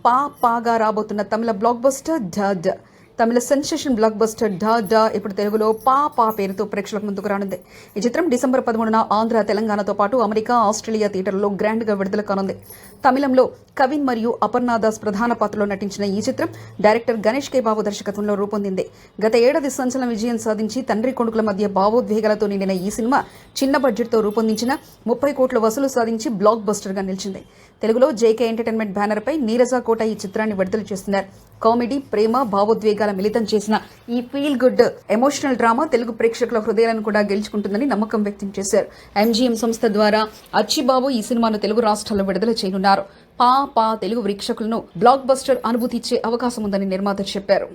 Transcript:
పాగా రాబోతున్న తమిళ block buster ఢ తమిళ sensation block buster ఢ ఇప్పుడు తెలుగులో పా పేరుతో ప్రేక్షకులకు ముందుకు రానుంది. ఈ చిత్రం డిసెంబర్ 13న ఆంధ్ర, తెలంగాణతో పాటు అమెరికా, ఆస్ట్రేలియా థియేటర్లో గ్రాండ్గా విడుదల కానుంది. తమిళంలో కవిన్ మరియు అపర్ణాదాస్ ప్రధాన పాత్రలో నటించిన ఈ చిత్రం డైరెక్టర్ గణేష్ కే బాబు దర్శకత్వంలో రూపొందింది. గత ఏడాది సంచలన విజయం సాధించి తండ్రి కొడుకుల మధ్య భావోద్వేగాలతో నిండిన ఈ సినిమా చిన్న బడ్జెట్తో రూపొందించిన 30 కోట్ల వసూలు సాధించి బ్లాక్ బస్టర్గా నిలిచింది. తెలుగులో జేకే ఎంటర్టైన్మెంట్ బ్యానర్పై నీరజ కోట ఈ చిత్రాన్ని విడుదల చేస్తున్నారు. కామెడీ, ప్రేమ, భావోద్వేగాల మిళితం చేసిన ఈ feel good emotional drama Telugu ప్రేక్షకుల హృదయాలను కూడా గెలుచుకుంటుందని నమ్మకం వ్యక్తం చేశారు. MGM సంస్థ ద్వారా అచ్చిబాబు ఈ సినిమాను తెలుగు రాష్ట్రాల్లో విడుదల చేయనున్నారు. పా తెలుగు ప్రేక్షకులను బ్లాక్ బస్టర్ అనుభూతి ఇచ్చే అవకాశం ఉందని నిర్మాత చెప్పారు.